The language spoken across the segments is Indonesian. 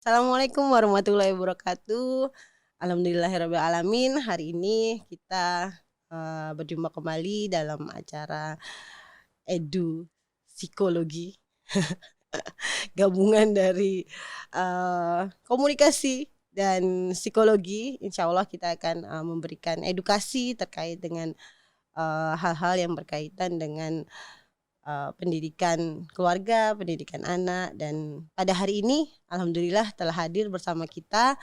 Assalamualaikum warahmatullahi wabarakatuh. Alhamdulillahirabbil alamin. Hari ini kita berjumpa kembali dalam acara Edu Psikologi, gabungan dari komunikasi dan psikologi. Insya Allah kita akan memberikan edukasi terkait dengan hal-hal yang berkaitan dengan pendidikan keluarga, pendidikan anak. Dan pada hari ini alhamdulillah telah hadir bersama kita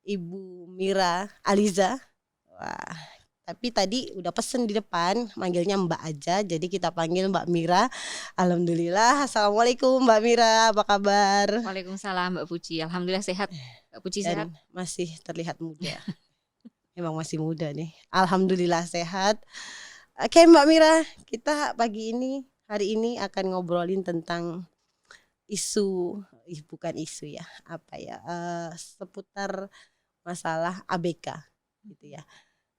Ibu Mira Aliza. Wah, tapi tadi udah pesen di depan manggilnya Mbak aja, jadi kita panggil Mbak Mira. Alhamdulillah. Assalamualaikum Mbak Mira, apa kabar? Waalaikumsalam Mbak Puji. Alhamdulillah sehat. Mbak Puji sehat? Dan masih terlihat muda. Emang masih muda nih. Alhamdulillah sehat. Oke Mbak Mira, kita hari ini akan ngobrolin tentang bukan isu ya, seputar masalah ABK gitu ya.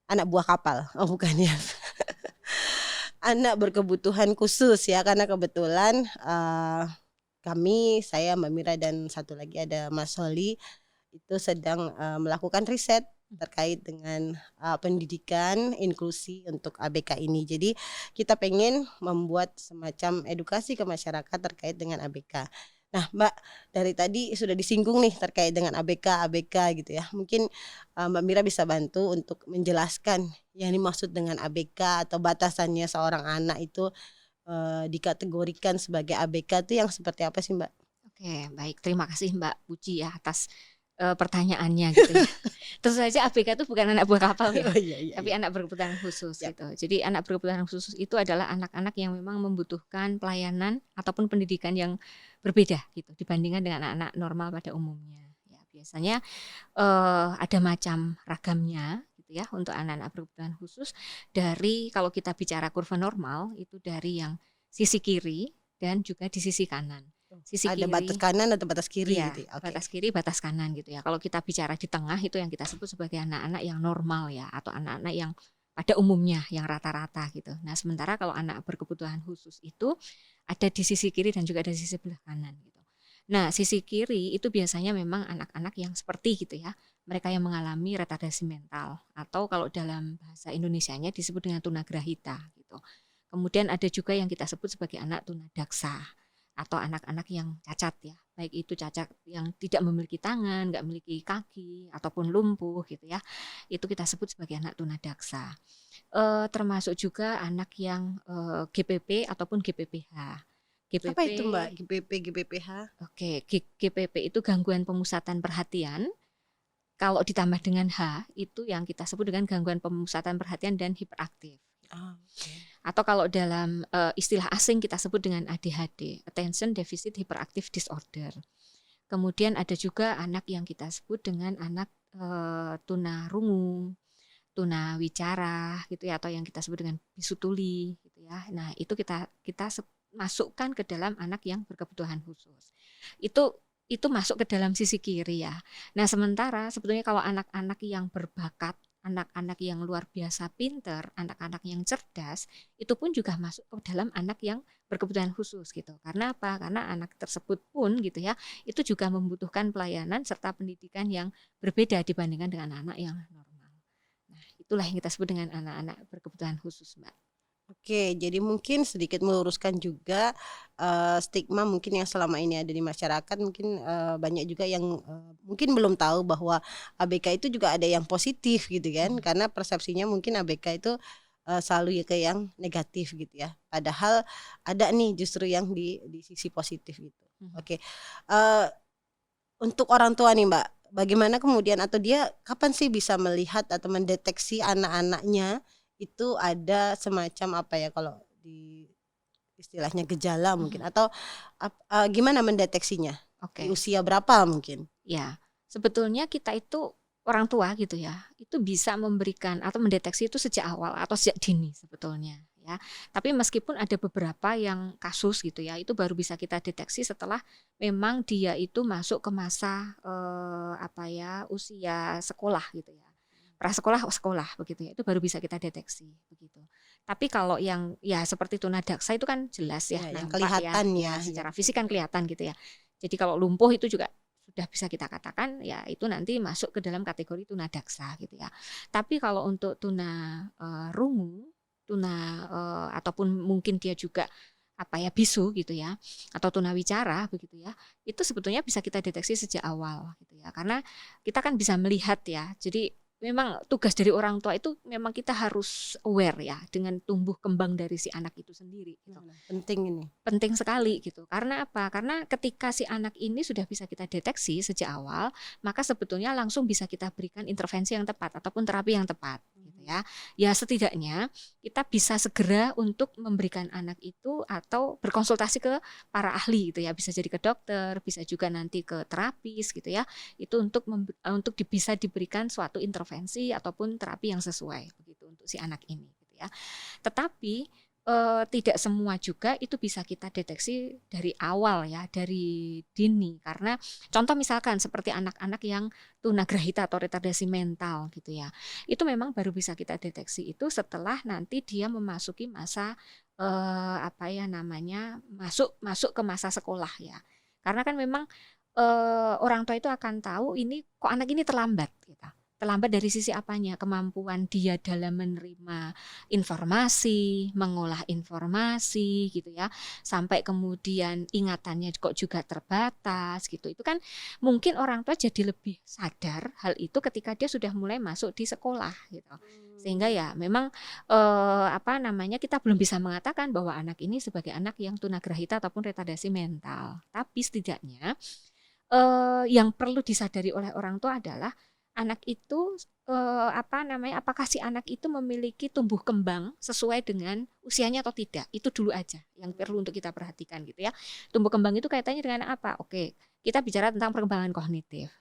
Anak buah kapal. Oh bukan ya. Anak berkebutuhan khusus ya, karena kebetulan saya Mbak Mira dan satu lagi ada Mas Holi itu sedang melakukan riset terkait dengan pendidikan inklusi untuk ABK ini. Jadi kita pengen membuat semacam edukasi ke masyarakat terkait dengan ABK. Nah Mbak, dari tadi sudah disinggung nih terkait dengan ABK gitu ya. Mungkin Mbak Mira bisa bantu untuk menjelaskan yang dimaksud dengan ABK atau batasannya seorang anak itu dikategorikan sebagai ABK itu yang seperti apa sih Mbak? Oke, baik. Terima kasih Mbak Puji ya atas pertanyaannya gitu ya. Tentu saja ABK itu bukan anak buah kapal ya, Oh, iya. tapi anak berkebutuhan khusus Yap. gitu. Jadi anak berkebutuhan khusus itu adalah anak-anak yang memang membutuhkan pelayanan ataupun pendidikan yang berbeda gitu dibandingkan dengan anak-anak normal pada umumnya. Ya, biasanya ada macam ragamnya gitu ya untuk anak-anak berkebutuhan khusus. Dari kalau kita bicara kurva normal itu dari yang sisi kiri dan juga di sisi kanan. Sisi Ada kiri, batas kanan atau batas kiri iya, gitu ya? Oke. batas kiri, batas kanan gitu ya. Kalau kita bicara di tengah itu yang kita sebut sebagai anak-anak yang normal ya, atau anak-anak yang pada umumnya yang rata-rata gitu. Nah, sementara kalau anak berkebutuhan khusus itu ada di sisi kiri dan juga ada di sisi sebelah kanan gitu. Nah, sisi kiri itu biasanya memang anak-anak yang seperti gitu ya, mereka yang mengalami retardasi mental atau kalau dalam bahasa Indonesianya disebut dengan tunagrahita gitu. Kemudian ada juga yang kita sebut sebagai anak tunadaksa atau anak-anak yang cacat ya, baik itu cacat yang tidak memiliki tangan, nggak memiliki kaki ataupun lumpuh gitu ya, itu kita sebut sebagai anak tunadaksa. Termasuk juga anak yang GPP ataupun GPPH. GPP, Apa itu Mbak? GPPH? Oke, GPP itu gangguan pemusatan perhatian. Kalau ditambah dengan H itu yang kita sebut dengan gangguan pemusatan perhatian dan hiperaktif. Okay. Atau kalau dalam istilah asing kita sebut dengan ADHD, Attention Deficit Hyperactive Disorder. Kemudian ada juga anak yang kita sebut dengan anak tunarungu, tunawicara gitu ya, atau yang kita sebut dengan bisu tuli gitu ya. Nah, itu kita masukkan ke dalam anak yang berkebutuhan khusus. Itu masuk ke dalam sisi kiri ya. Nah, sementara sebetulnya kalau anak-anak yang berbakat, anak-anak yang luar biasa pinter, anak-anak yang cerdas, itu pun juga masuk ke dalam anak yang berkebutuhan khusus gitu. Karena apa? Karena anak tersebut pun gitu ya, itu juga membutuhkan pelayanan serta pendidikan yang berbeda dibandingkan dengan anak yang normal. Nah, itulah yang kita sebut dengan anak-anak berkebutuhan khusus, Mbak. Oke, jadi mungkin sedikit meluruskan juga stigma mungkin yang selama ini ada di masyarakat. Mungkin banyak juga yang mungkin belum tahu bahwa ABK itu juga ada yang positif gitu kan. Karena persepsinya mungkin ABK itu selalu ke yang negatif gitu ya. Padahal ada nih justru yang di sisi positif gitu. Oke, untuk orang tua nih Mbak, bagaimana kemudian atau dia kapan sih bisa melihat atau mendeteksi anak-anaknya itu ada semacam apa ya, kalau di istilahnya gejala mungkin, atau gimana mendeteksinya? Di Oke. usia berapa mungkin? Ya, sebetulnya kita itu orang tua gitu ya, itu bisa memberikan atau mendeteksi itu sejak awal atau sejak dini sebetulnya ya. Tapi meskipun ada beberapa yang kasus gitu ya, itu baru bisa kita deteksi setelah memang dia itu masuk ke masa usia sekolah gitu ya. Prasekolah begitu ya, itu baru bisa kita deteksi begitu. Tapi kalau yang ya seperti tunadaksa itu kan jelas ya, Ya, yang nampak kelihatan ya, ya. secara fisik kan kelihatan gitu ya. Jadi kalau lumpuh itu juga sudah bisa kita katakan ya itu nanti masuk ke dalam kategori tunadaksa gitu ya. Tapi kalau untuk tuna rungu, tuna ataupun mungkin dia juga bisu gitu ya, atau tunawicara begitu ya, itu sebetulnya bisa kita deteksi sejak awal gitu ya, karena kita kan bisa melihat ya. Jadi memang tugas dari orang tua itu memang kita harus aware ya dengan tumbuh kembang dari si anak itu sendiri gitu. Penting ini. Penting sekali gitu. Karena apa? Karena ketika si anak ini sudah bisa kita deteksi sejak awal, maka sebetulnya langsung bisa kita berikan intervensi yang tepat ataupun terapi yang tepat gitu ya. Ya setidaknya kita bisa segera untuk memberikan anak itu atau berkonsultasi ke para ahli gitu ya. Bisa jadi ke dokter, bisa juga nanti ke terapis gitu ya. Itu untuk bisa diberikan suatu intervensi ataupun terapi yang sesuai begitu untuk si anak ini gitu ya. Tetapi tidak semua juga itu bisa kita deteksi dari awal ya, dari dini. Karena contoh misalkan seperti anak-anak yang tunagrahita atau retardasi mental gitu ya, itu memang baru bisa kita deteksi itu setelah nanti dia memasuki masa masuk ke masa sekolah ya. Karena kan memang orang tua itu akan tahu ini kok anak ini terlambat gitu. Terlambat dari sisi apanya? Kemampuan dia dalam menerima informasi, mengolah informasi gitu ya. Sampai kemudian ingatannya kok juga terbatas gitu. Itu kan mungkin orang tua jadi lebih sadar hal itu ketika dia sudah mulai masuk di sekolah gitu. Sehingga ya memang kita belum bisa mengatakan bahwa anak ini sebagai anak yang tunagrahita ataupun retardasi mental. Tapi setidaknya yang perlu disadari oleh orang tua adalah anak itu apakah si anak itu memiliki tumbuh kembang sesuai dengan usianya atau tidak. Itu dulu aja yang perlu untuk kita perhatikan gitu ya. Tumbuh kembang itu kaitannya dengan apa? Oke, kita bicara tentang perkembangan kognitif.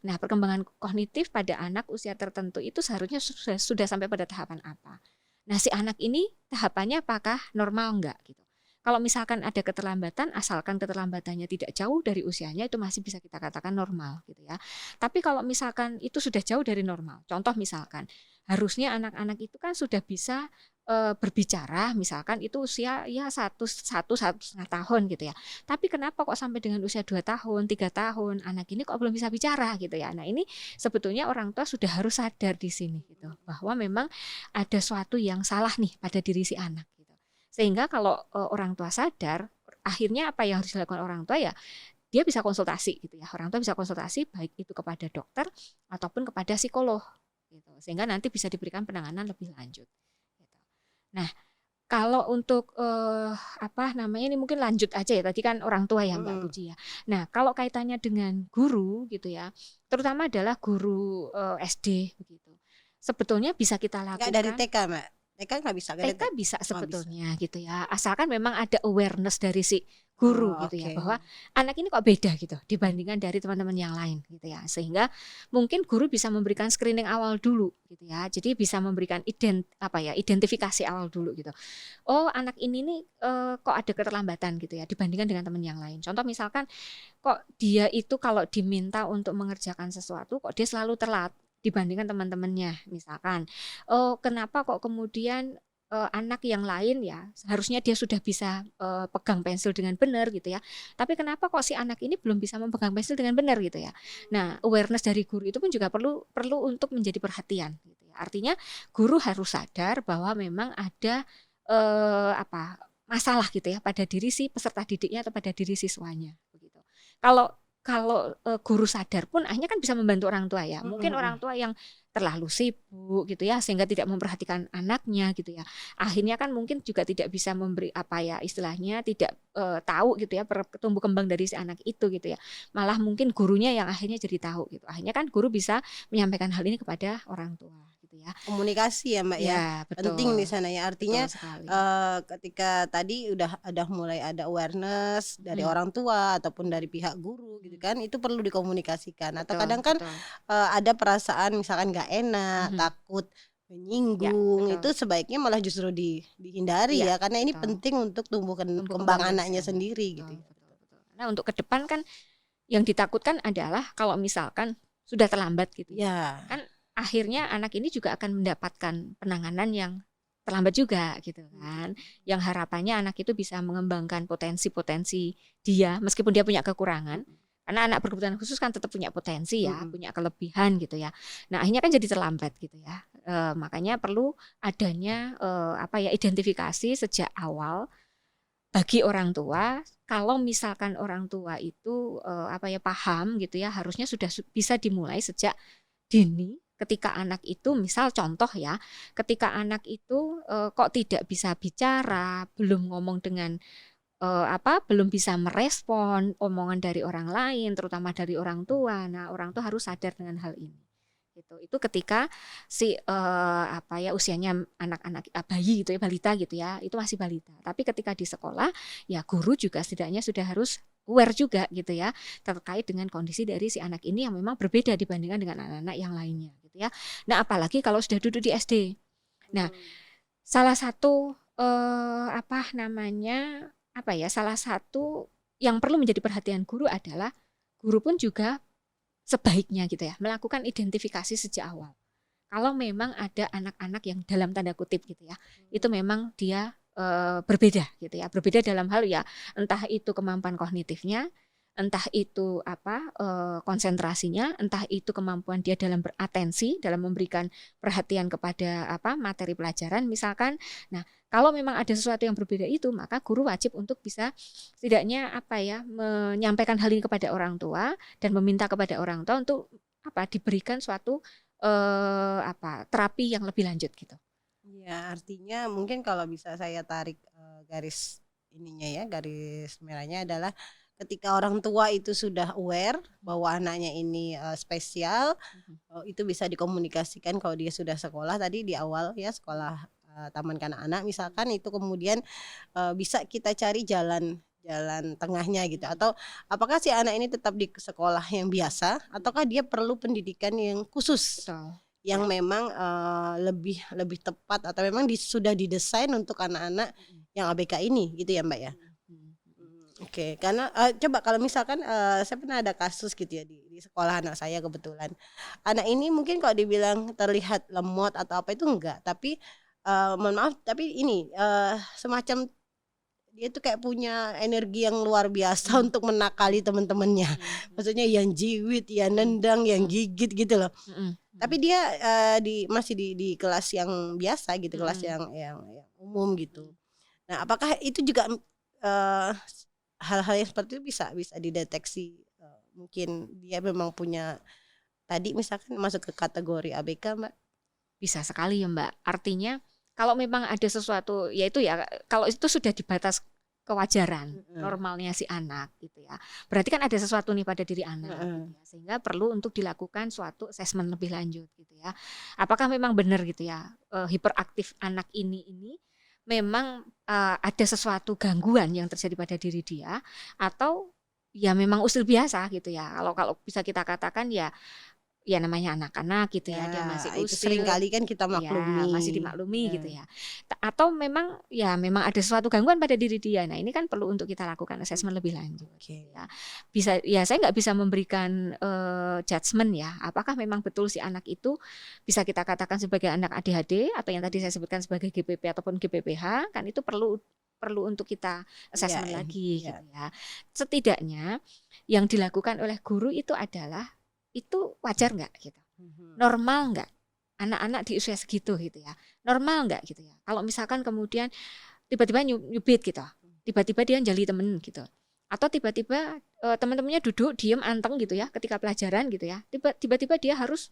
Nah, perkembangan kognitif pada anak usia tertentu itu seharusnya sudah sampai pada tahapan apa. Nah, si anak ini tahapannya apakah normal enggak gitu. Kalau misalkan ada keterlambatan, asalkan keterlambatannya tidak jauh dari usianya, itu masih bisa kita katakan normal gitu ya. Tapi kalau misalkan itu sudah jauh dari normal, contoh misalkan harusnya anak-anak itu kan sudah bisa berbicara, misalkan itu usia ya 1,5 tahun gitu ya. Tapi kenapa kok sampai dengan usia 2 tahun, 3 tahun, anak ini kok belum bisa bicara gitu ya. Nah ini sebetulnya orang tua sudah harus sadar di sini gitu, bahwa memang ada suatu yang salah nih pada diri si anak. Sehingga kalau orang tua sadar, akhirnya apa yang harus dilakukan orang tua ya dia bisa konsultasi gitu ya. Orang tua bisa konsultasi baik itu kepada dokter ataupun kepada psikolog gitu. Sehingga nanti bisa diberikan penanganan lebih lanjut gitu. Nah, kalau untuk ini mungkin lanjut aja ya. Tadi kan orang tua ya Mbak Puji ya. Nah, kalau kaitannya dengan guru gitu ya, terutama adalah guru SD begitu. Sebetulnya bisa kita lakukan. Enggak dari TK, Mbak. TK nggak bisa. TK bisa sebetulnya bisa. Gitu ya, asalkan memang ada awareness dari si guru gitu ya, bahwa anak ini kok beda gitu dibandingkan dari teman-teman yang lain gitu ya, sehingga mungkin guru bisa memberikan screening awal dulu gitu ya, jadi bisa memberikan identifikasi awal dulu gitu. Oh anak ini nih kok ada keterlambatan gitu ya dibandingkan dengan teman yang lain. Contoh misalkan kok dia itu kalau diminta untuk mengerjakan sesuatu kok dia selalu telat dibandingkan teman-temannya misalkan. Oh, kenapa kok kemudian anak yang lain ya harusnya dia sudah bisa pegang pensil dengan benar gitu ya. Tapi kenapa kok si anak ini belum bisa memegang pensil dengan benar gitu ya. Nah, awareness dari guru itu pun juga perlu untuk menjadi perhatian gitu ya. Artinya guru harus sadar bahwa memang ada masalah gitu ya pada diri si peserta didiknya atau pada diri siswanya begitu. Kalau guru sadar pun akhirnya kan bisa membantu orang tua ya. Mungkin orang tua yang terlalu sibuk gitu ya sehingga tidak memperhatikan anaknya gitu ya. Akhirnya kan mungkin juga tidak bisa memberi istilahnya tidak tahu gitu ya tumbuh kembang dari si anak itu gitu ya. Malah mungkin gurunya yang akhirnya jadi tahu gitu. Akhirnya kan guru bisa menyampaikan hal ini kepada orang tua gitu ya. Komunikasi ya Mbak ya. Betul. Penting di sana ya. Artinya ketika tadi udah mulai ada awareness dari orang tua ataupun dari pihak guru gitu kan, itu perlu dikomunikasikan. Atau kadang kan ada perasaan misalkan nggak enak, takut menyinggung, itu sebaiknya malah justru dihindari ya, karena ini penting untuk tumbuh kembang anaknya sendiri gitu. Betul. Nah untuk ke depan kan yang ditakutkan adalah kalau misalkan sudah terlambat gitu ya, kan akhirnya anak ini juga akan mendapatkan penanganan yang terlambat juga gitu kan. Yang harapannya anak itu bisa mengembangkan potensi-potensi dia meskipun dia punya kekurangan. Karena anak berkebutuhan khusus kan tetap punya potensi ya, Mm-mm. punya kelebihan gitu ya. Nah, akhirnya kan jadi terlambat gitu ya. Makanya perlu adanya identifikasi sejak awal bagi orang tua. Kalau misalkan orang tua itu paham gitu ya, harusnya sudah bisa dimulai sejak dini. Ketika anak itu, misal contoh ya, ketika anak itu kok tidak bisa bicara, belum ngomong dengan belum bisa merespon omongan dari orang lain, terutama dari orang tua. Nah, orang tua harus sadar dengan hal ini. Itu ketika si usianya anak-anak bayi gitu ya, balita gitu ya, itu masih balita. Tapi ketika di sekolah ya guru juga setidaknya sudah harus aware juga gitu ya, terkait dengan kondisi dari si anak ini yang memang berbeda dibandingkan dengan anak-anak yang lainnya gitu ya. Nah, apalagi kalau sudah duduk di SD. Nah, salah satu salah satu yang perlu menjadi perhatian guru adalah guru pun juga sebaiknya gitu ya melakukan identifikasi sejak awal. Kalau memang ada anak-anak yang dalam tanda kutip gitu ya, itu memang dia berbeda gitu ya, berbeda dalam hal ya entah itu kemampuan kognitifnya, entah itu konsentrasinya, entah itu kemampuan dia dalam beratensi, dalam memberikan perhatian kepada materi pelajaran misalkan. Nah, kalau memang ada sesuatu yang berbeda itu, maka guru wajib untuk bisa setidaknya menyampaikan hal ini kepada orang tua dan meminta kepada orang tua untuk diberikan suatu terapi yang lebih lanjut gitu. Ya, artinya mungkin kalau bisa saya tarik garis ininya ya, garis merahnya adalah ketika orang tua itu sudah aware bahwa anaknya ini spesial, itu bisa dikomunikasikan kalau dia sudah sekolah tadi di awal ya, sekolah taman kanak-kanak misalkan, itu kemudian bisa kita cari jalan tengahnya gitu. Atau apakah si anak ini tetap di sekolah yang biasa ataukah dia perlu pendidikan yang khusus? Betul. Yang memang lebih tepat atau memang sudah didesain untuk anak-anak yang ABK ini gitu ya Mbak ya. Oke, karena coba kalau misalkan saya pernah ada kasus gitu ya di sekolah anak saya kebetulan. Anak ini mungkin kalau dibilang terlihat lemot atau apa itu enggak, tapi mohon maaf tapi ini semacam dia tuh kayak punya energi yang luar biasa untuk menakali teman-temannya. Maksudnya yang jiwit, yang nendang, yang gigit gitu loh. Tapi dia masih di kelas yang biasa gitu, kelas yang umum gitu. Nah, apakah itu juga hal-hal yang seperti itu bisa dideteksi, mungkin dia memang punya tadi misalkan masuk ke kategori ABK Mbak? Bisa sekali ya Mbak. Artinya kalau memang ada sesuatu, yaitu ya kalau itu sudah di batas kewajaran normalnya si anak gitu ya, berarti kan ada sesuatu nih pada diri anak gitu ya, sehingga perlu untuk dilakukan suatu assessment lebih lanjut gitu ya. Apakah memang benar gitu ya hiperaktif anak ini memang ada sesuatu gangguan yang terjadi pada diri dia, atau ya memang usil biasa gitu ya. Kalau bisa kita katakan ya namanya anak-anak gitu ya, dia masih usil. Itu sering kali kan kita maklumi. Ya, masih dimaklumi gitu ya. Atau memang ada sesuatu gangguan pada diri dia. Nah, ini kan perlu untuk kita lakukan assessment lebih lanjut. Ya. Saya nggak bisa memberikan judgement ya. Apakah memang betul si anak itu bisa kita katakan sebagai anak ADHD atau yang tadi saya sebutkan sebagai GPP ataupun GPPH, kan itu perlu untuk kita assessment lagi gitu ya. Setidaknya yang dilakukan oleh guru itu adalah itu wajar nggak gitu, normal nggak anak-anak di usia segitu gitu ya, normal nggak gitu ya. Kalau misalkan kemudian tiba-tiba nyubit gitu, tiba-tiba dia jali temen gitu, atau tiba-tiba teman-temannya duduk diem anteng gitu ya ketika pelajaran gitu ya, tiba-tiba dia harus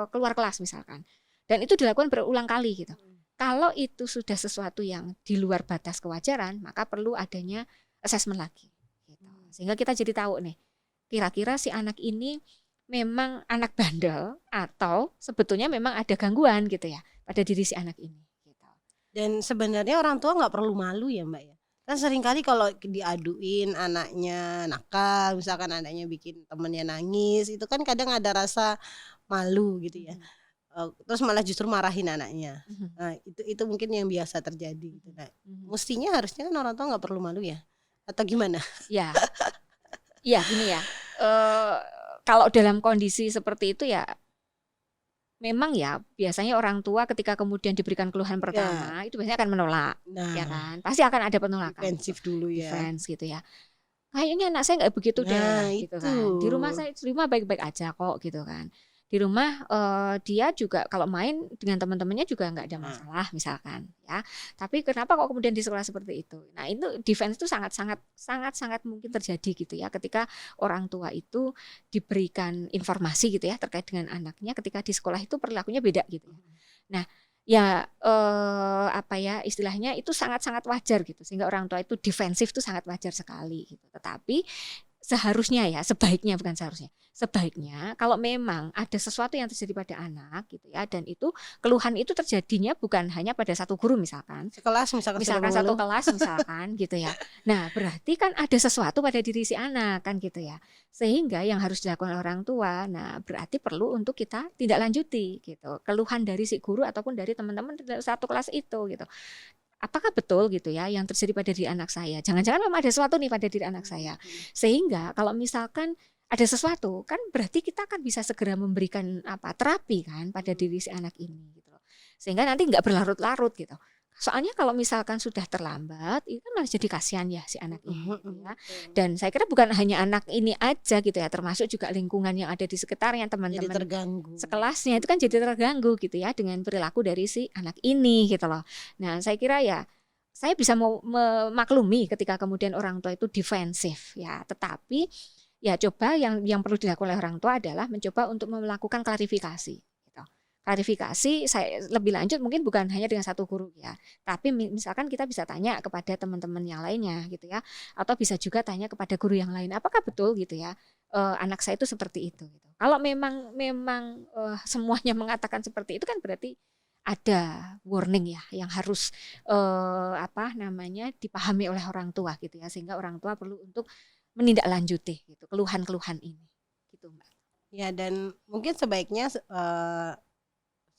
keluar kelas misalkan, dan itu dilakukan berulang kali gitu. Kalau itu sudah sesuatu yang di luar batas kewajaran, maka perlu adanya assessment lagi gitu. Sehingga kita jadi tahu nih, kira-kira si anak ini memang anak bandel atau sebetulnya memang ada gangguan gitu ya pada diri si anak ini gitu. Dan sebenarnya orang tua nggak perlu malu ya Mbak ya. Kan seringkali kalau diaduin anaknya nakal, misalkan anaknya bikin temennya nangis, itu kan kadang ada rasa malu gitu ya. Terus malah justru marahin anaknya. Nah, itu mungkin yang biasa terjadi gitu. Nah, mestinya harusnya kan orang tua nggak perlu malu ya. Atau gimana? Ya. Ya gini ya, kalau dalam kondisi seperti itu ya memang ya biasanya orang tua ketika kemudian diberikan keluhan pertama itu biasanya akan menolak, ya kan, pasti akan ada penolakan. Defensif dulu ya. Defense gitu ya. kayaknya anak saya nggak begitu deh Nah, gitu itu. kan. Di rumah baik-baik aja kok gitu kan. Di rumah dia juga kalau main dengan teman-temannya juga nggak ada Nah, masalah misalkan ya. Tapi kenapa kok kemudian di sekolah seperti itu? Nah, itu defense itu sangat mungkin terjadi gitu ya ketika orang tua itu diberikan informasi gitu ya terkait dengan anaknya ketika di sekolah itu perilakunya beda gitu ya. Nah, ya apa ya istilahnya itu sangat wajar gitu sehingga orang tua itu defensif itu sangat wajar sekali gitu. Tetapi seharusnya ya, sebaiknya kalau memang ada sesuatu yang terjadi pada anak gitu ya dan itu keluhan itu terjadinya bukan hanya pada satu guru misalkan sekelas misalkan sudah satu mengeluh. kelas misalkan gitu ya. Nah, berarti kan ada sesuatu pada diri si anak kan gitu ya. Sehingga yang harus dilakukan oleh orang tua, nah berarti perlu untuk kita tindak lanjuti gitu. Keluhan dari si guru ataupun dari teman-teman satu kelas itu gitu. Apakah betul gitu ya yang terjadi pada diri anak saya? Jangan-jangan memang ada sesuatu nih pada diri anak saya. Sehingga kalau misalkan ada sesuatu kan berarti kita kan bisa segera memberikan terapi kan pada diri si anak ini gitu loh. Sehingga nanti nggak berlarut-larut gitu. Soalnya kalau misalkan sudah terlambat, itu kan malah jadi kasihan ya si anak ini gitu ya. Dan saya kira bukan hanya anak ini aja gitu ya, termasuk juga lingkungan yang ada di sekitarnya, Jadi teman-teman terganggu. sekelasnya itu kan jadi terganggu gitu ya dengan perilaku dari si anak ini gitu loh. Nah, saya kira ya saya bisa memaklumi ketika kemudian orang tua itu defensif ya, tetapi ya coba yang perlu dilakukan oleh orang tua adalah mencoba untuk melakukan klarifikasi. Klarifikasi saya lebih lanjut mungkin bukan hanya dengan satu guru ya, tapi misalkan kita bisa tanya kepada teman-teman yang lainnya gitu ya, atau bisa juga tanya kepada guru yang lain, apakah betul gitu ya anak saya itu seperti itu. Gitu. Kalau memang semuanya mengatakan seperti itu kan berarti ada warning ya yang harus dipahami oleh orang tua gitu ya, sehingga orang tua perlu untuk menindaklanjuti gitu keluhan-keluhan ini, gitu Mbak. Ya, dan mungkin sebaiknya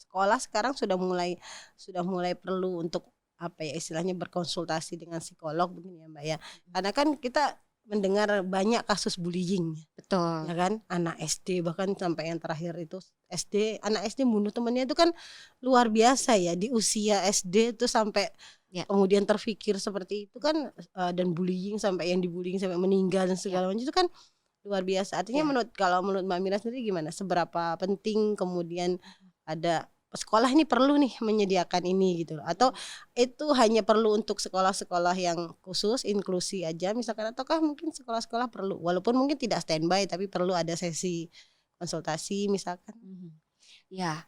sekolah sekarang sudah mulai perlu untuk istilahnya berkonsultasi dengan psikolog begini ya Mbak ya. Karena kan kita mendengar banyak kasus bullying. Betul. Ya kan, anak SD bahkan sampai yang terakhir itu anak SD bunuh temannya itu kan luar biasa ya di usia SD itu sampai kemudian terfikir seperti itu kan dan bullying sampai yang dibullying sampai meninggal dan segala macam itu kan luar biasa. Artinya kalau menurut Mbak Mira sendiri gimana? Seberapa penting kemudian ada sekolah ini perlu nih menyediakan ini gitu loh. Atau itu hanya perlu untuk sekolah-sekolah yang khusus inklusi aja misalkan, ataukah mungkin sekolah-sekolah perlu walaupun mungkin tidak standby tapi perlu ada sesi konsultasi misalkan. Ya,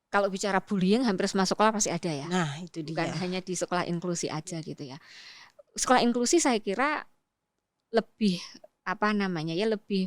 kalau bicara bullying hampir semua sekolah pasti ada ya. Nah, itu dia. Bukan hanya di sekolah inklusi aja gitu ya. Sekolah inklusi saya kira lebih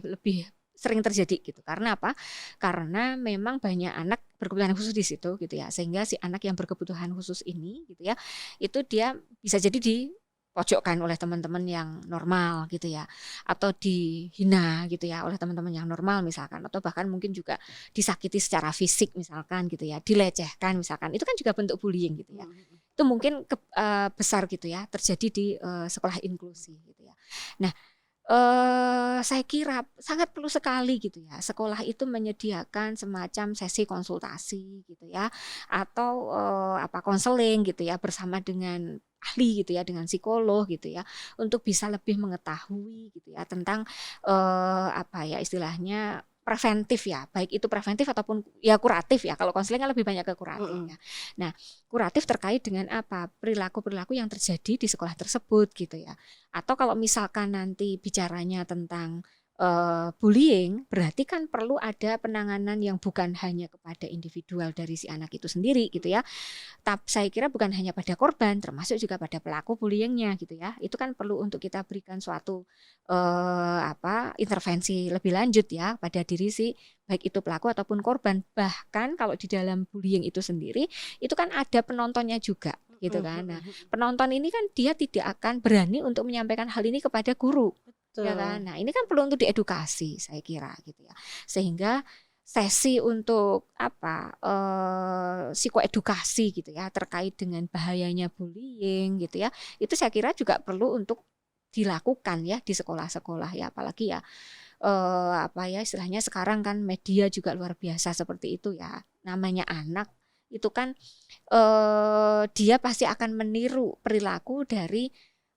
lebih sering terjadi gitu. Karena apa? Karena memang banyak anak berkebutuhan khusus di situ gitu ya. Sehingga si anak yang berkebutuhan khusus ini gitu ya, itu dia bisa jadi dipojokkan oleh teman-teman yang normal gitu ya, atau dihina gitu ya oleh teman-teman yang normal misalkan, atau bahkan mungkin juga disakiti secara fisik misalkan gitu ya, dilecehkan misalkan. Itu kan juga bentuk bullying gitu ya. Itu mungkin besar gitu ya terjadi di sekolah inklusi gitu ya. Nah, saya kira sangat perlu sekali gitu ya sekolah itu menyediakan semacam sesi konsultasi gitu ya, atau konseling gitu ya bersama dengan ahli gitu ya, dengan psikolog gitu ya, untuk bisa lebih mengetahui gitu ya tentang istilahnya preventif ya, baik itu preventif ataupun ya kuratif ya. Kalau konseling kan lebih banyak ke kuratif ya. Nah, kuratif terkait dengan perilaku-perilaku yang terjadi di sekolah tersebut gitu ya. Atau kalau misalkan nanti bicaranya tentang bullying, berarti kan perlu ada penanganan yang bukan hanya kepada individual dari si anak itu sendiri gitu ya. Tapi saya kira bukan hanya pada korban, termasuk juga pada pelaku bullyingnya gitu ya. Itu kan perlu untuk kita berikan suatu intervensi lebih lanjut ya pada diri si baik itu pelaku ataupun korban. Bahkan kalau di dalam bullying itu sendiri, itu kan ada penontonnya juga gitu kan. Nah, penonton ini kan dia tidak akan berani untuk menyampaikan hal ini kepada guru. Ya kan? Nah, ini kan perlu untuk diedukasi saya kira gitu ya. Sehingga sesi untuk psikoedukasi gitu ya terkait dengan bahayanya bullying gitu ya. Itu saya kira juga perlu untuk dilakukan ya di sekolah-sekolah ya, apalagi ya istilahnya sekarang kan media juga luar biasa seperti itu ya. Namanya anak itu kan dia pasti akan meniru perilaku dari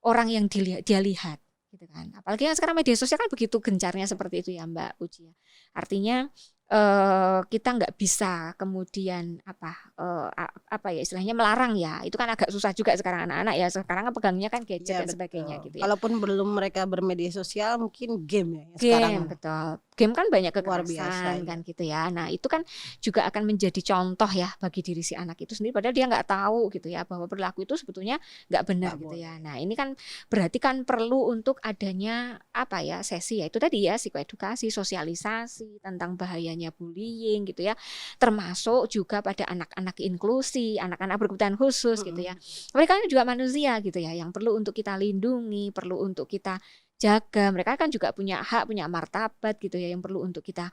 orang yang dia lihat gitu kan. Apalagi kan sekarang media sosial kan begitu gencarnya seperti itu ya Mbak Puji ya. Artinya kita nggak bisa kemudian apa ya istilahnya melarang ya. Itu kan agak susah juga sekarang anak-anak ya. Sekarang kan pegangnya kan gadget Ya dan sebagainya betul. gitu ya. Kalaupun belum mereka bermedia sosial, mungkin game ya yang sekarang Game, betul. Game kan banyak luar biasa kekerasan ya. kan gitu ya. Nah itu kan juga akan menjadi contoh ya bagi diri si anak itu sendiri. Padahal dia nggak tahu gitu ya bahwa perilaku itu sebetulnya nggak benar Nggak gitu ya. boleh. Nah ini kan berarti kan perlu untuk adanya apa ya sesi ya itu tadi ya psikoedukasi, sosialisasi tentang bahayanya bullying gitu ya. Termasuk juga pada anak-anak inklusi, anak-anak berkebutuhan khusus gitu ya. Mereka kan juga manusia gitu ya yang perlu untuk kita lindungi, perlu untuk kita jaga. Mereka kan juga punya hak, punya martabat gitu ya yang perlu untuk kita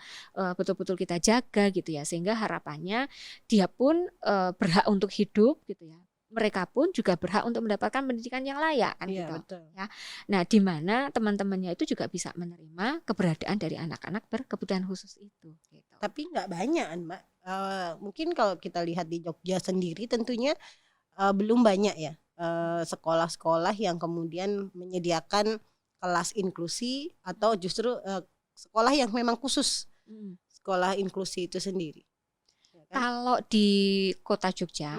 betul-betul kita jaga gitu ya. Sehingga harapannya dia pun berhak untuk hidup gitu ya. Mereka pun juga berhak untuk mendapatkan pendidikan yang layak kan Iya gitu. betul. Ya. Nah, di mana teman-temannya itu juga bisa menerima keberadaan dari anak-anak berkebutuhan khusus itu gitu. Tapi nggak banyak kan Mbak. Mungkin kalau kita lihat di Jogja sendiri tentunya belum banyak ya sekolah-sekolah yang kemudian menyediakan kelas inklusi atau justru sekolah yang memang khusus sekolah inklusi itu sendiri. Ya kan? Kalau di Kota Jogja,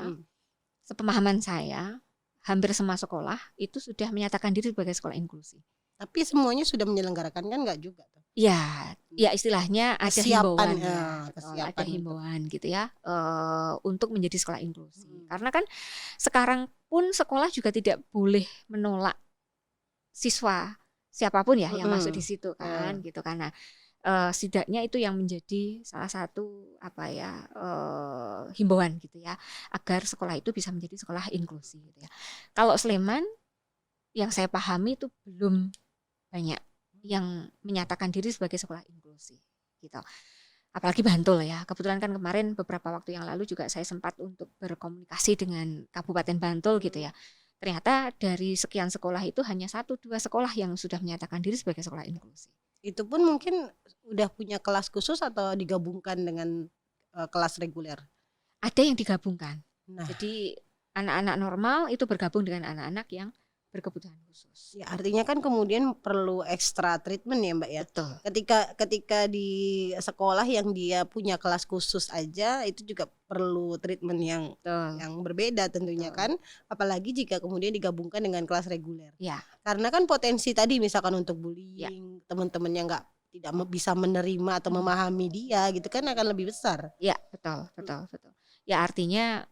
sepemahaman saya, hampir semua sekolah itu sudah menyatakan diri sebagai sekolah inklusi. Tapi semuanya sudah menyelenggarakan kan nggak juga tuh? Ya istilahnya ada Kesiapan, himbauan ya, kesiapan ada untuk- himbauan gitu ya untuk menjadi sekolah inklusi. Karena kan sekarang pun sekolah juga tidak boleh menolak siswa siapapun ya yang masuk di situ kan gitu karena setidaknya itu yang menjadi salah satu apa ya himbauan gitu ya agar sekolah itu bisa menjadi sekolah inklusi gitu ya. Kalau Sleman yang saya pahami itu belum banyak yang menyatakan diri sebagai sekolah inklusi gitu. Apalagi Bantul ya. Kebetulan kan kemarin beberapa waktu yang lalu juga saya sempat untuk berkomunikasi dengan Kabupaten Bantul gitu ya. Ternyata dari sekian sekolah itu hanya 1-2 sekolah yang sudah menyatakan diri sebagai sekolah inklusi. Itu pun mungkin udah punya kelas khusus atau digabungkan dengan kelas reguler? Ada yang digabungkan. Nah, jadi anak-anak normal itu bergabung dengan anak-anak yang berkebutuhan khusus. ya artinya kan kemudian perlu ekstra treatment ya Mbak ya. Betul. Ketika di sekolah yang dia punya kelas khusus aja itu juga perlu treatment yang berbeda tentunya kan, apalagi jika kemudian digabungkan dengan kelas reguler. Ya. Karena kan potensi tadi misalkan untuk bullying, teman-temannya tidak bisa menerima atau memahami dia gitu kan akan lebih besar. Ya, betul. Ya artinya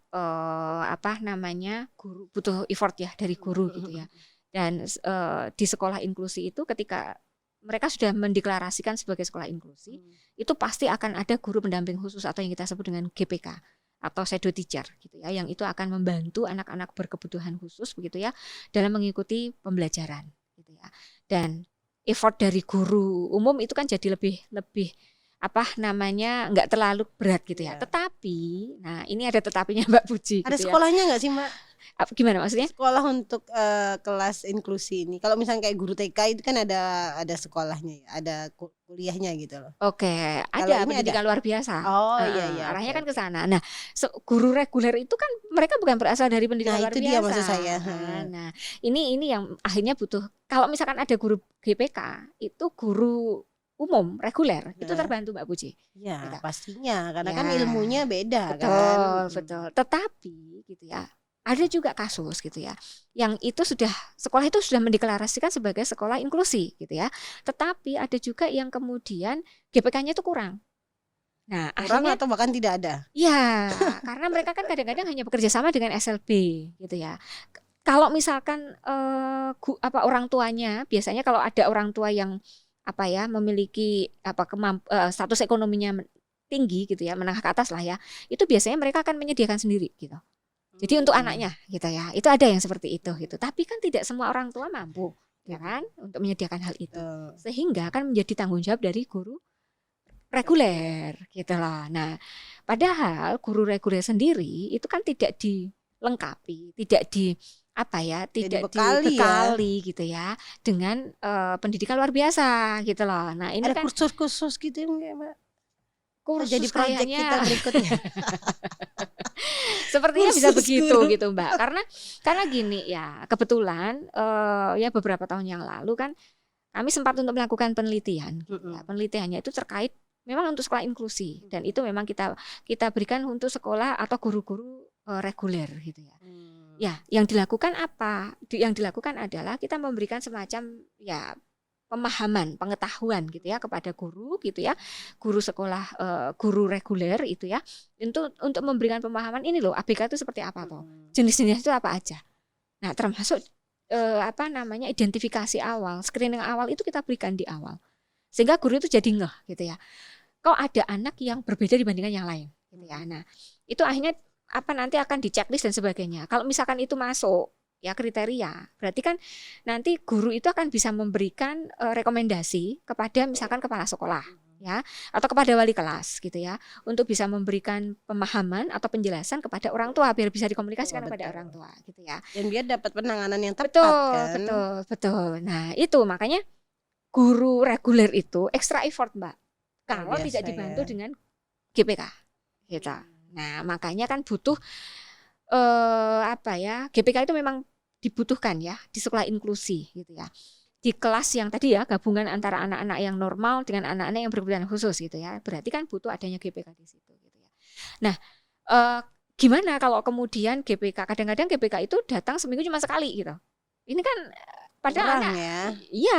guru butuh effort ya dari guru gitu ya. Dan di sekolah inklusi itu ketika mereka sudah mendeklarasikan sebagai sekolah inklusi, itu pasti akan ada guru pendamping khusus atau yang kita sebut dengan GPK atau shadow teacher gitu ya, yang itu akan membantu anak-anak berkebutuhan khusus begitu ya dalam mengikuti pembelajaran gitu ya. Dan effort dari guru umum itu kan jadi lebih nggak terlalu berat gitu ya. Tetapi, nah ini ada tetapinya Mbak Puji. Ada gitu sekolahnya nggak sih Mbak? Gimana maksudnya? Sekolah untuk kelas inklusi ini. Kalau misalnya kayak guru TK itu kan ada sekolahnya, ada kuliahnya gitu loh. Oke, ada pendidikan luar biasa. Oh iya. Arahnya kan ke sana. Nah, guru reguler itu kan mereka bukan berasal dari pendidikan luar biasa. Nah, itu dia maksud saya. Nah, ini yang akhirnya butuh. Kalau misalkan ada guru GPK, itu guru umum reguler itu terbantu Mbak Puji. Ya gitu. Pastinya karena kan ilmunya beda Betul. Tetapi gitu ya ada juga kasus gitu ya yang itu sekolah itu sudah mendeklarasikan sebagai sekolah inklusi gitu ya, tetapi ada juga yang kemudian GPK-nya itu kurang. Nah, kurang akhirnya, atau bahkan tidak ada. Ya, karena mereka kan kadang-kadang hanya bekerja sama dengan SLB gitu ya. Kalau misalkan orang tuanya, biasanya kalau ada orang tua yang memiliki status ekonominya tinggi gitu ya, menengah ke atas lah ya, itu biasanya mereka akan menyediakan sendiri gitu. Jadi untuk anaknya gitu ya, itu ada yang seperti itu gitu. Tapi kan tidak semua orang tua mampu ya kan untuk menyediakan hal itu, sehingga akan menjadi tanggung jawab dari guru reguler gitu loh. Nah, padahal guru reguler sendiri itu kan tidak dilengkapi, tidak dibekali gitu ya dengan pendidikan luar biasa gitu loh. Nah ini ada kan kursus gitu enggak Mbak? Kursus jadi proyek kita berikutnya. Sepertinya bisa begitu gitu Mbak. Karena gini ya kebetulan ya beberapa tahun yang lalu kan kami sempat untuk melakukan penelitian. Mm-mm. Penelitiannya itu terkait memang untuk sekolah inklusi, dan itu memang kita berikan untuk sekolah atau guru-guru reguler gitu ya. Ya, yang dilakukan apa? Yang dilakukan adalah kita memberikan semacam ya pemahaman, pengetahuan gitu ya kepada guru gitu ya, guru sekolah, guru reguler itu ya, untuk memberikan pemahaman ini loh ABK itu seperti apa toh, jenis-jenis itu apa aja. Nah, termasuk identifikasi awal, screening awal itu kita berikan di awal, sehingga guru itu jadi ngeh gitu ya, kok ada anak yang berbeda dibandingkan yang lain gitu ya. Nah, itu akhirnya nanti akan di checklist dan sebagainya. Kalau misalkan itu masuk ya kriteria, berarti kan nanti guru itu akan bisa memberikan rekomendasi kepada misalkan kepala sekolah ya, atau kepada wali kelas gitu ya, untuk bisa memberikan pemahaman atau penjelasan kepada orang tua biar bisa dikomunikasikan kepada orang tua gitu ya. Dan biar dapat penanganan yang tepat kan. Betul. Nah, itu makanya guru reguler itu extra effort, Mbak. Kalau tidak dibantu dengan GPK gitu. Nah, makanya kan butuh GPK itu memang dibutuhkan ya di sekolah inklusi gitu ya. Di kelas yang tadi ya, gabungan antara anak-anak yang normal dengan anak-anak yang berkebutuhan khusus gitu ya. Berarti kan butuh adanya GPK di situ gitu ya. Nah, gimana kalau kemudian GPK, kadang-kadang GPK itu datang seminggu cuma sekali gitu. Ini kan padahal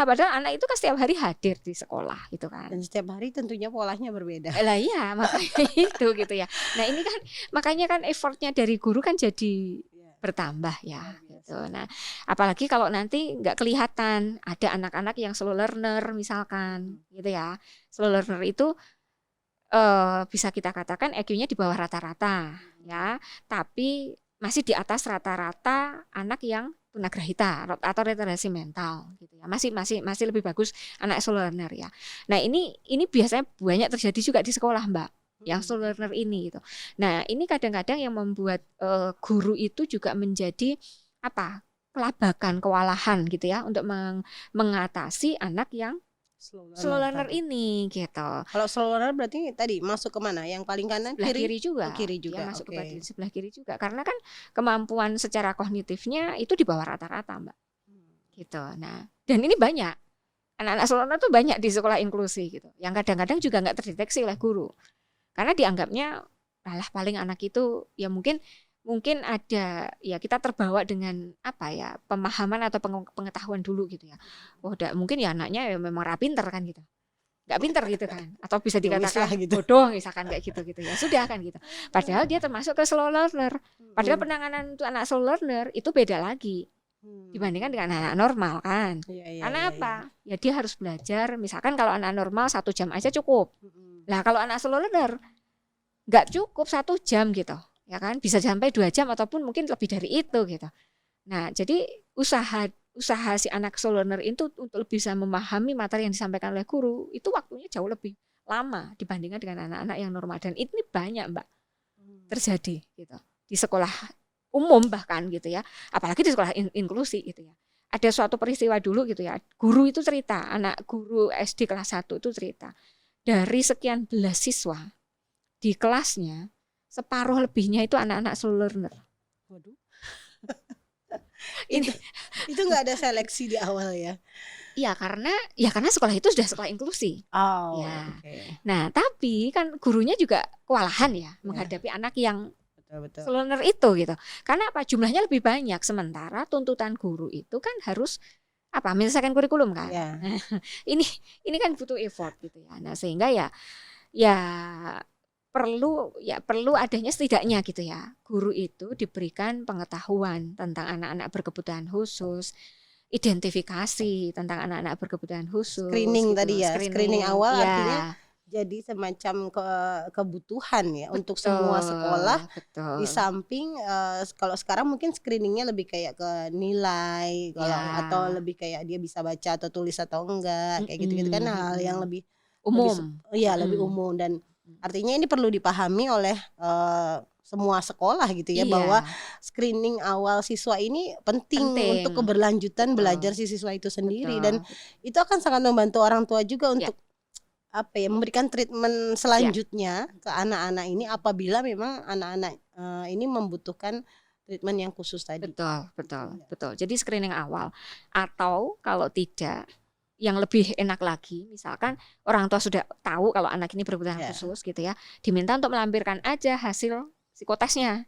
padahal anak itu kan setiap hari hadir di sekolah gitu kan. Dan setiap hari tentunya polanya berbeda. Lah iya, makanya itu gitu ya. Nah, ini kan makanya kan effortnya dari guru kan jadi bertambah ya gitu. Nah, apalagi kalau nanti nggak kelihatan ada anak-anak yang slow learner misalkan gitu ya. Slow learner itu bisa kita katakan EQ-nya di bawah rata-rata ya, tapi masih di atas rata-rata anak yang tunagrahita atau retardasi mental gitu ya. Masih lebih bagus anak slow learner ya. Nah, ini biasanya banyak terjadi juga di sekolah, Mbak, yang slow learner ini gitu. Nah, ini kadang-kadang yang membuat guru itu juga menjadi kelabakan, kewalahan gitu ya untuk mengatasi anak yang slow learner ini gitu. Kalau slow learner berarti tadi masuk ke mana? Yang paling kanan, kiri juga. Kiri juga. Dia masuk ke sebelah kiri juga, karena kan kemampuan secara kognitifnya itu di bawah rata-rata, Mbak. Gitu. Nah, dan ini banyak anak-anak slow learner tuh banyak di sekolah inklusi gitu. Yang kadang-kadang juga nggak terdeteksi oleh guru. Karena dianggapnya paling anak itu ya mungkin ada ya, kita terbawa dengan pemahaman atau pengetahuan dulu gitu ya. Mungkin ya anaknya ya memang pinter kan gitu. Nggak pinter gitu kan, atau bisa dikatakan gitu, bodoh misalkan kayak gitu ya sudah kan gitu. Padahal dia termasuk ke slow learner. Padahal penanganan untuk anak slow learner itu beda lagi dibandingkan dengan anak normal kan. Karena apa? Ya dia harus belajar. Misalkan kalau anak normal 1 jam aja cukup. Lah kalau anak slow learner nggak cukup 1 jam gitu, ya kan? Bisa sampai 2 jam ataupun mungkin lebih dari itu gitu. Nah, jadi usaha si anak slow learner itu untuk bisa memahami materi yang disampaikan oleh guru itu waktunya jauh lebih lama dibandingkan dengan anak-anak yang normal. Dan ini banyak, Mbak, terjadi gitu di sekolah umum bahkan gitu ya, apalagi di sekolah inklusi gitu ya. Ada suatu peristiwa dulu gitu ya, guru itu cerita, anak guru SD kelas 1 itu cerita, dari sekian belas siswa di kelasnya, separuh lebihnya itu anak-anak slow learner. Waduh. itu nggak ada seleksi di awal ya? Iya, karena sekolah itu sudah sekolah inklusi. Okay. Nah, tapi kan gurunya juga kewalahan ya menghadapi anak yang slow learner itu gitu. Karena jumlahnya lebih banyak, sementara tuntutan guru itu kan harus menyelesaikan kurikulum kan. Ini kan butuh effort gitu ya. Nah, sehingga ya perlu adanya setidaknya gitu ya, guru itu diberikan pengetahuan tentang anak-anak berkebutuhan khusus, identifikasi tentang anak-anak berkebutuhan khusus, screening gitu. Tadi ya, screening awal ya. Artinya jadi semacam kebutuhan ya untuk semua sekolah. Di samping kalau sekarang mungkin screeningnya lebih kayak ke nilai atau lebih kayak dia bisa baca atau tulis atau enggak, kayak gitu-gitu kan, hal yang lebih umum. Lebih umum. Dan artinya ini perlu dipahami oleh semua sekolah gitu ya, bahwa screening awal siswa ini penting untuk keberlanjutan belajar si siswa itu sendiri. Dan itu akan sangat membantu orang tua juga untuk memberikan treatment selanjutnya ke anak-anak ini apabila memang anak-anak ini membutuhkan treatment yang khusus tadi. Betul. Jadi screening awal, atau kalau tidak yang lebih enak lagi, misalkan orang tua sudah tahu kalau anak ini berkebutuhan Ya. khusus gitu ya, diminta untuk melampirkan aja hasil psikotesnya.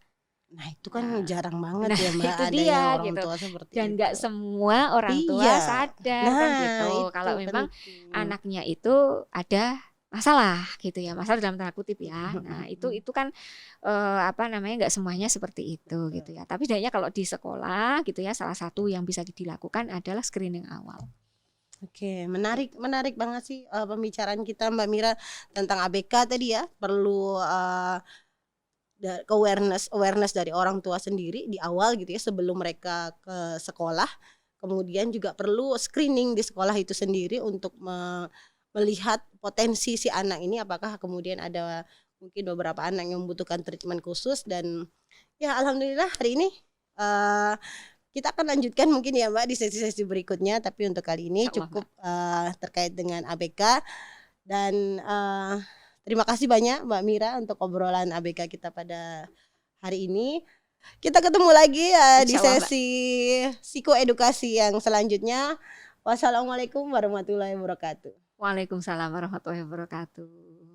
Nah itu kan Nah, jarang banget nah ya Mbak itu adanya dia orang gitu. tua seperti Dan itu. nggak semua orang tua Iya. sadar kan Nah gitu. itu Kalau memang penting. anaknya itu ada masalah gitu ya, masalah dalam tanda kutip ya. Nah itu kan apa namanya, nggak semuanya seperti itu gitu ya. Tapi setidaknya kalau di sekolah gitu ya, salah satu yang bisa dilakukan adalah screening awal. Oke, menarik banget sih pembicaraan kita Mbak Mira tentang ABK tadi ya. Perlu awareness dari orang tua sendiri di awal gitu ya, sebelum mereka ke sekolah. Kemudian juga perlu screening di sekolah itu sendiri untuk melihat potensi si anak ini, apakah kemudian ada mungkin beberapa anak yang membutuhkan treatment khusus. Dan ya alhamdulillah hari ini kita akan lanjutkan mungkin ya Mbak di sesi-sesi berikutnya, tapi untuk kali ini Insya Allah, cukup terkait dengan ABK. Dan terima kasih banyak Mbak Mira untuk obrolan ABK kita pada hari ini. Kita ketemu lagi di Insya Allah, Mbak. sesi psikoedukasi yang selanjutnya. Wassalamualaikum warahmatullahi wabarakatuh. Waalaikumsalam warahmatullahi wabarakatuh.